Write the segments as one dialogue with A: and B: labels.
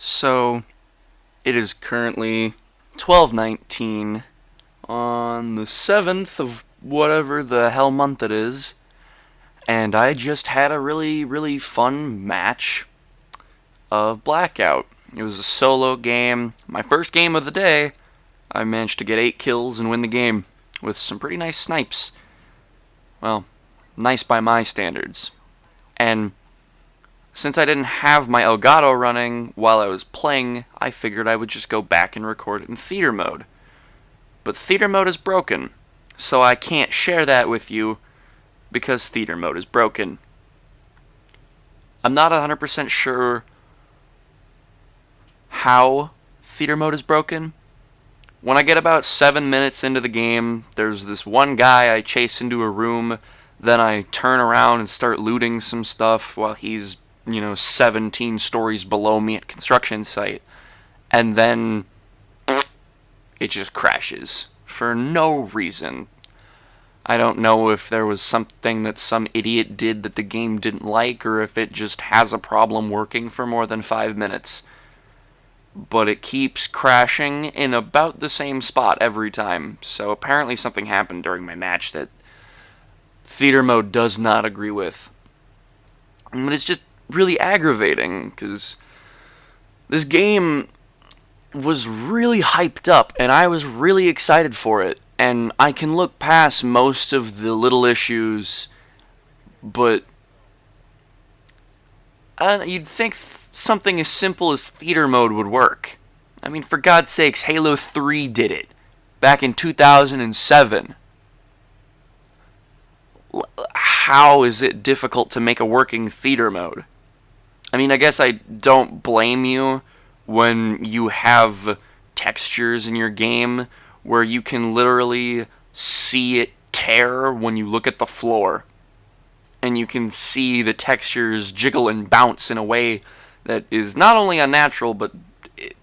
A: So it is currently 12:19 on the 7th of whatever the hell month it is, and I just had a really fun match of Blackout. It was a solo game, my first game of the day. I managed to get 8 kills and win the game with some pretty nice snipes. Well, nice by my standards. And since I didn't have my Elgato running while I was playing, I figured I would just go back and record it in theater mode. But theater mode is broken, so I can't share that with you because theater mode is broken. I'm not 100% sure how theater mode is broken. When I get about 7 minutes into the game, there's this one guy I chase into a room, then I turn around and start looting some stuff while he's 17 stories below me at construction site. And then it just crashes for no reason. I don't know if there was something that some idiot did that the game didn't like, or if it just has a problem working for more than 5 minutes. But it keeps crashing in about the same spot every time. So apparently something happened during my match that theater mode does not agree with. But it's just really aggravating, because this game was really hyped up, and I was really excited for it. And I can look past most of the little issues, but you'd think something as simple as theater mode would work. I mean, for God's sakes, Halo 3 did it back in 2007. How is it difficult to make a working theater mode? I mean, I guess I don't blame you when you have textures in your game where you can literally see it tear when you look at the floor. And you can see the textures jiggle and bounce in a way that is not only unnatural, but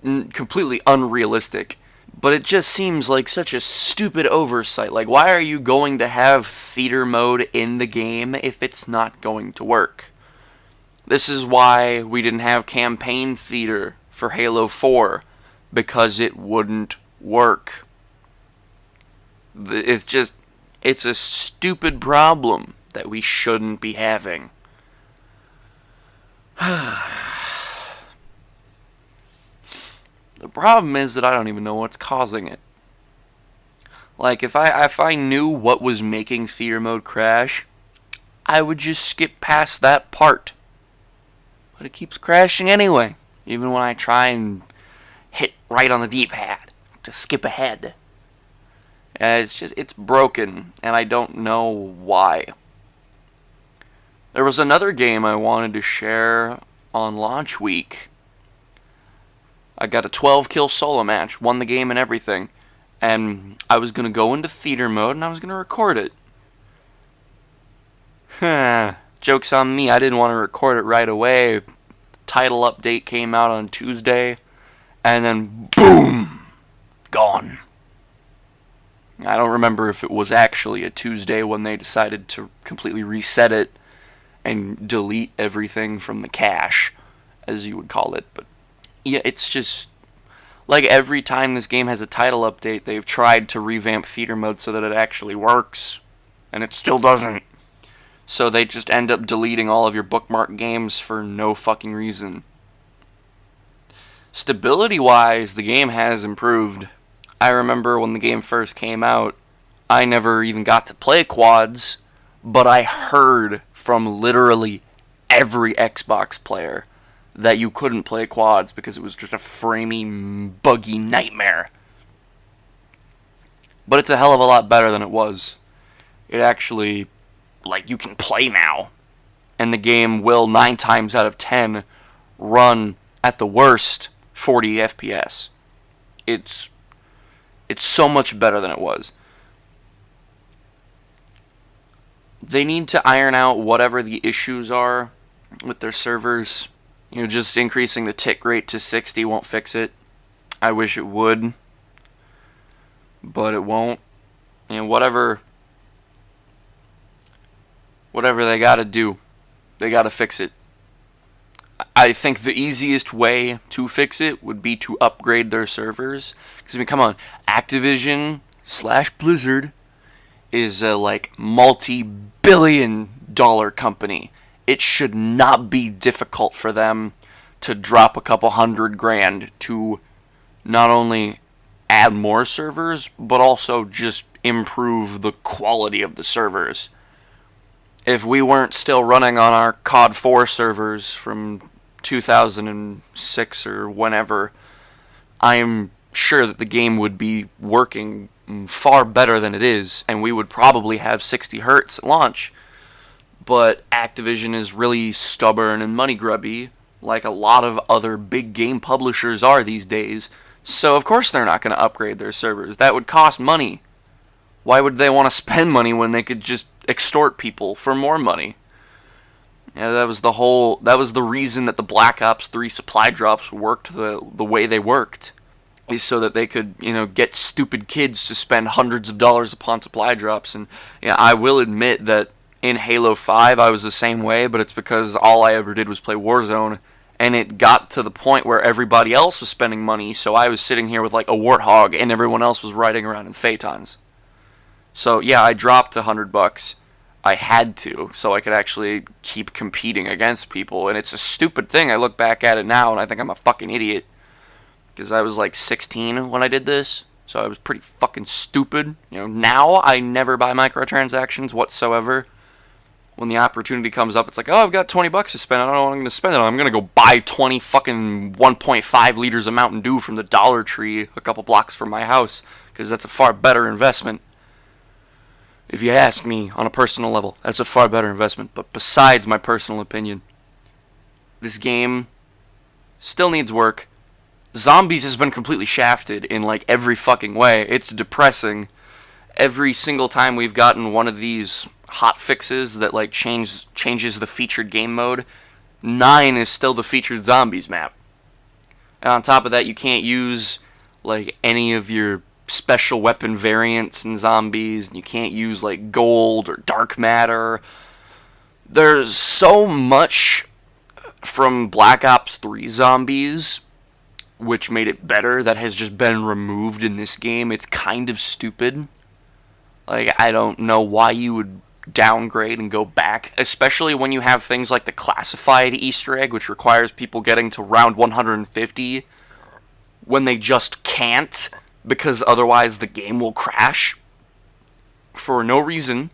A: completely unrealistic. But it just seems like such a stupid oversight. Like, why are you going to have theater mode in the game if it's not going to work? This is why we didn't have campaign theater for Halo 4, because it wouldn't work. It's a stupid problem that we shouldn't be having. The problem is that I don't even know what's causing it. Like, if I knew what was making theater mode crash, I would just skip past that part. But it keeps crashing anyway, even when I try and hit right on the D-pad to skip ahead. It's broken, and I don't know why. There was another game I wanted to share on launch week. I got a 12 kill solo match, won the game and everything, and I was going to go into theater mode and I was going to record it. Joke's on me, I didn't want to record it right away. Title update came out on Tuesday, and then boom, gone. I don't remember if it was actually a Tuesday when they decided to completely reset it and delete everything from the cache, as you would call it. But yeah, it's just like every time this game has a title update, they've tried to revamp theater mode so that it actually works, and it still doesn't. So they just end up deleting all of your bookmark games for no fucking reason. Stability-wise, the game has improved. I remember when the game first came out, I never even got to play quads, but I heard from literally every Xbox player that you couldn't play quads because it was just a framey, buggy nightmare. But it's a hell of a lot better than it was. It actually, you can play now. And the game will, 9 times out of 10, run, at the worst, 40 FPS. It's so much better than it was. They need to iron out whatever the issues are with their servers. Just increasing the tick rate to 60 won't fix it. I wish it would, but it won't. Whatever they gotta do, they gotta fix it. I think the easiest way to fix it would be to upgrade their servers. Because, I mean, come on, Activision slash Blizzard is a, like, multi-billion-dollar company. It should not be difficult for them to drop a couple $100,000 to not only add more servers, but also just improve the quality of the servers. If we weren't still running on our COD 4 servers from 2006 or whenever, I'm sure that the game would be working far better than it is, and we would probably have 60 hertz at launch. But Activision is really stubborn and money grubby, like a lot of other big game publishers are these days, so of course they're not going to upgrade their servers. That would cost money. Why would they want to spend money when they could just extort people for more money? Yeah, that was the reason that the Black Ops 3 supply drops worked the way they worked. Is so that they could, get stupid kids to spend hundreds of dollars upon supply drops. And yeah, I will admit that in Halo 5 I was the same way, but it's because all I ever did was play Warzone, and it got to the point where everybody else was spending money, so I was sitting here with like a Warthog, and everyone else was riding around in Phaetons. So yeah, I dropped $100. I had to, so I could actually keep competing against people, and it's a stupid thing. I look back at it now, and I think I'm a fucking idiot, because I was like 16 when I did this, so I was pretty fucking stupid. Now I never buy microtransactions whatsoever. When the opportunity comes up, it's like, oh, I've got $20 to spend. I don't know what I'm going to spend it on. I'm going to go buy 20 fucking 1.5 liters of Mountain Dew from the Dollar Tree a couple blocks from my house, because that's a far better investment. If you ask me on a personal level, that's a far better investment. But besides my personal opinion, this game still needs work. Zombies has been completely shafted in like every fucking way. It's depressing. Every single time we've gotten one of these hot fixes that like changes the featured game mode, 9 is still the featured zombies map. And on top of that, you can't use like any of your special weapon variants in zombies, and you can't use like gold or dark matter. There's so much from Black Ops 3 zombies which made it better that has just been removed in this game. It's kind of stupid. Like, I don't know why you would downgrade and go back, especially when you have things like the classified Easter egg, which requires people getting to round 150 when they just can't, because otherwise the game will crash for no reason.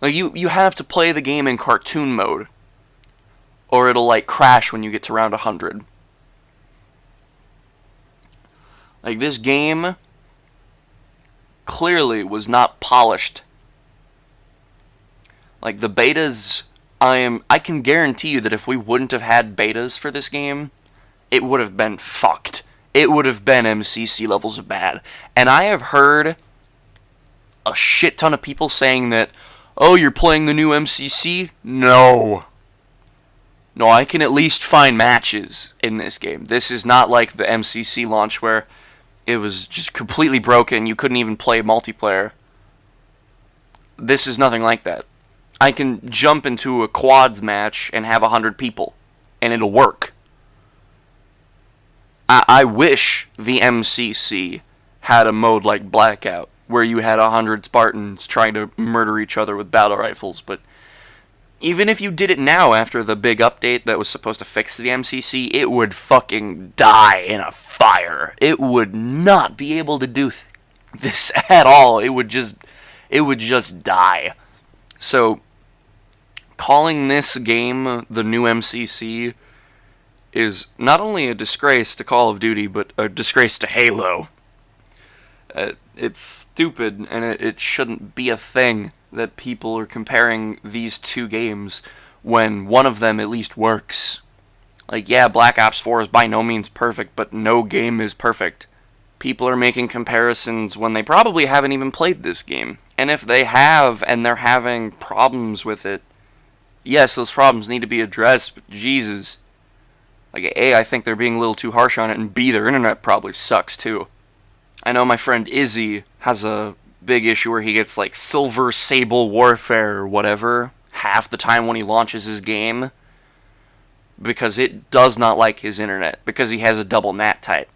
A: Like, you have to play the game in cartoon mode, or it'll, like, crash when you get to round 100. Like, this game clearly was not polished. Like, the betas, I can guarantee you that if we wouldn't have had betas for this game, it would have been fucked. It would have been MCC levels of bad. And I have heard a shit ton of people saying that, oh, you're playing the new MCC? No, I can at least find matches in this game. This is not like the MCC launch where it was just completely broken. You couldn't even play multiplayer. This is nothing like that. I can jump into a quads match and have 100 people, and it'll work. I wish the MCC had a mode like Blackout, where you had 100 Spartans trying to murder each other with battle rifles, but even if you did it now after the big update that was supposed to fix the MCC, it would fucking die in a fire. It would not be able to do this at all. It would just die. So, calling this game the new MCC is not only a disgrace to Call of Duty, but a disgrace to Halo. It's stupid, and it shouldn't be a thing that people are comparing these two games when one of them at least works. Like, yeah, Black Ops 4 is by no means perfect, but no game is perfect. People are making comparisons when they probably haven't even played this game. And if they have, and they're having problems with it, yes, those problems need to be addressed, but Jesus. Like, A, I think they're being a little too harsh on it, and B, their internet probably sucks, too. I know my friend Izzy has a big issue where he gets, like, Silver Sable Warfare or whatever half the time when he launches his game. because it does not like his internet, because he has a double NAT type.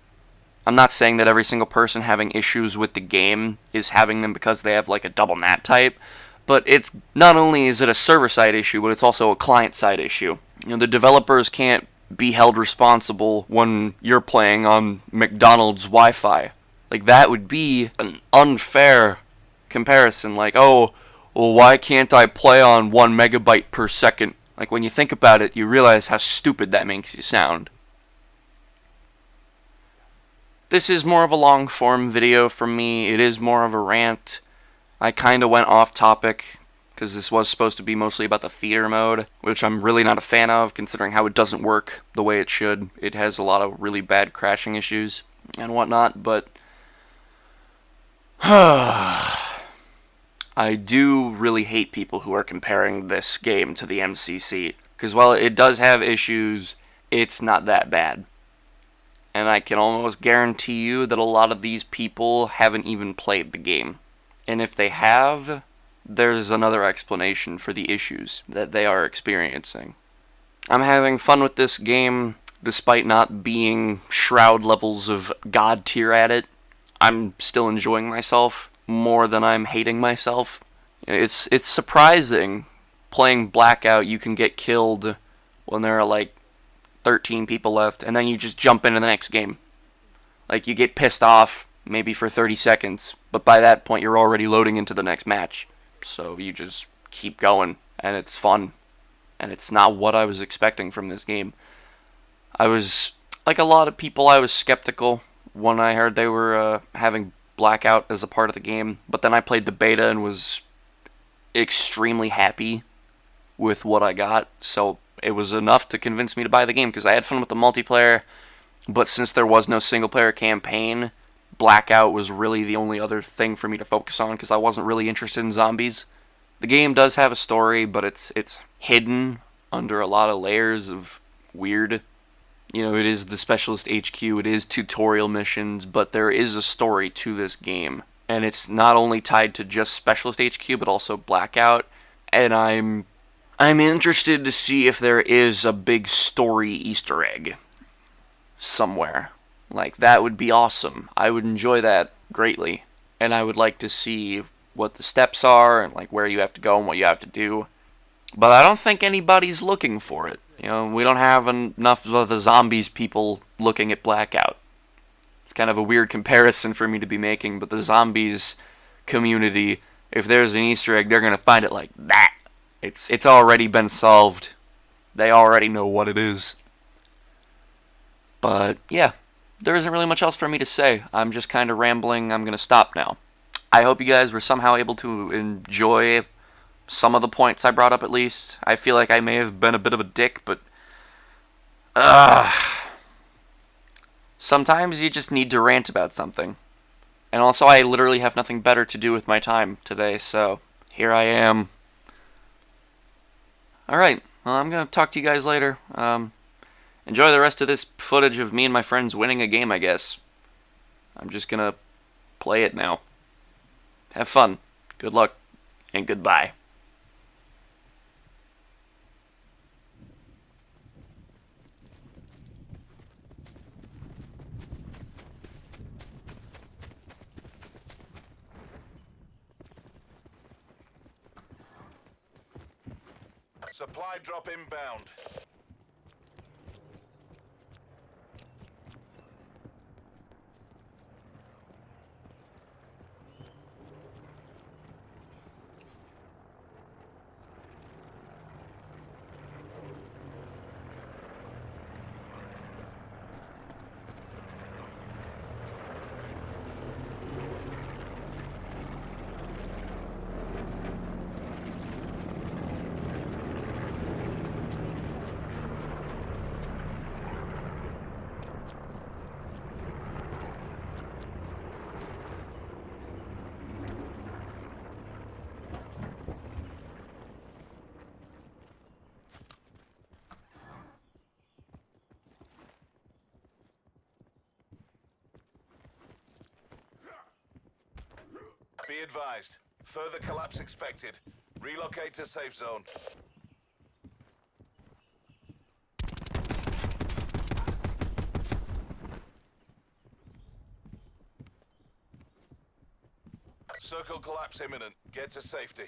A: I'm not saying that every single person having issues with the game is having them because they have like a double NAT type, but it's not only is it a server-side issue, but it's also a client-side issue. You know, the developers can't be held responsible when you're playing on McDonald's Wi-Fi. Like, that would be an unfair comparison. Like, oh, well, why can't I play on 1 megabyte per second? Like, when you think about it, you realize how stupid that makes you sound. This is more of a long-form video from me. It is more of a rant. I kind of went off topic, because this was supposed to be mostly about the theater mode, which I'm really not a fan of, considering how it doesn't work the way it should. It has a lot of really bad crashing issues and whatnot, but I do really hate people who are comparing this game to the MCC, because while it does have issues, it's not that bad. And I can almost guarantee you that a lot of these people haven't even played the game. And if they have, there's another explanation for the issues that they are experiencing. I'm having fun with this game, despite not being Shroud levels of God tier at it. I'm still enjoying myself more than I'm hating myself. It's surprising. Playing Blackout, you can get killed when there are like 13 people left, and then you just jump into the next game. Like, you get pissed off, maybe for 30 seconds, but by that point you're already loading into the next match. So you just keep going, and it's fun. And it's not what I was expecting from this game. I was, like a lot of people, I was skeptical when I heard they were having Blackout as a part of the game, but then I played the beta and was extremely happy with what I got, so it was enough to convince me to buy the game, because I had fun with the multiplayer, but since there was no single-player campaign, Blackout was really the only other thing for me to focus on, because I wasn't really interested in zombies. The game does have a story, but it's hidden under a lot of layers of weird. You know, it is the Specialist HQ, it is tutorial missions, but there is a story to this game. And it's not only tied to just Specialist HQ, but also Blackout. And I'm interested to see if there is a big story Easter egg somewhere. Like, that would be awesome. I would enjoy that greatly. And I would like to see what the steps are, and like where you have to go and what you have to do. But I don't think anybody's looking for it. You know, we don't have enough of the zombies people looking at Blackout. It's kind of a weird comparison for me to be making, but the zombies community, if there's an Easter egg, they're going to find it like that. It's already been solved. They already know what it is. But, yeah, there isn't really much else for me to say. I'm just kind of rambling. I'm going to stop now. I hope you guys were somehow able to enjoy some of the points I brought up, at least. I feel like I may have been a bit of a dick, but sometimes you just need to rant about something. And also, I literally have nothing better to do with my time today, so here I am. Alright, well, I'm going to talk to you guys later. Enjoy the rest of this footage of me and my friends winning a game, I guess. I'm just going to play it now. Have fun, good luck, and goodbye.
B: Supply drop inbound. Be advised. Further collapse expected. Relocate to safe zone. Circle collapse imminent. Get to safety.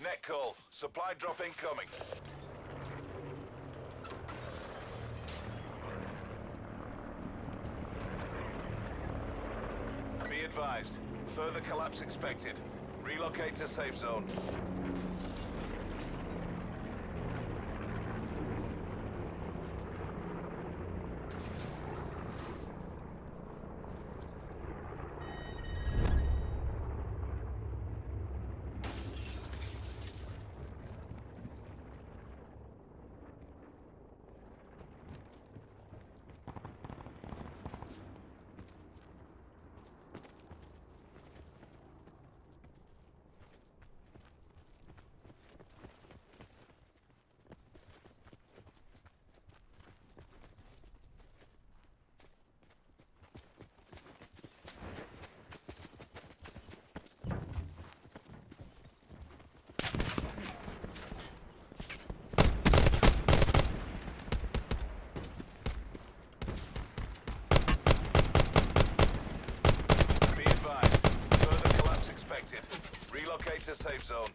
B: Net call. Supply drop incoming. Be advised. Further collapse expected. Relocate to safe zone. Be advised. Further collapse expected. Relocate to safe zone.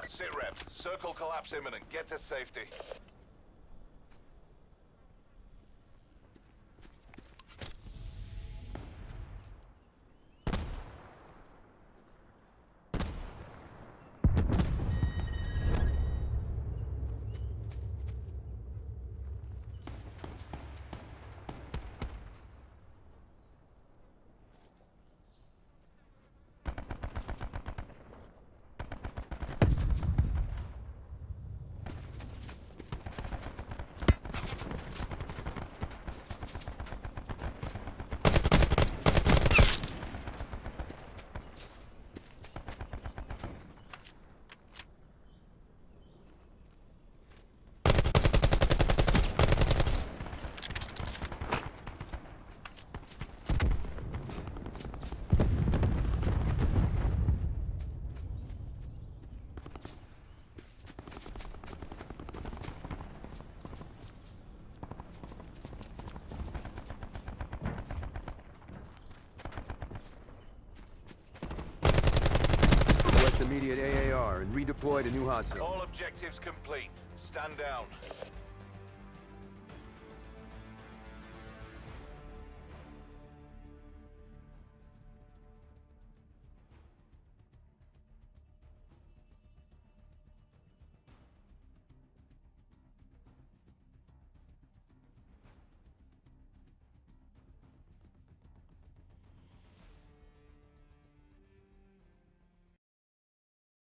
B: Sit rep. Circle collapse imminent. Get to safety.
C: Immediate AAR and redeploy to New Hudson.
B: All objectives complete. Stand down.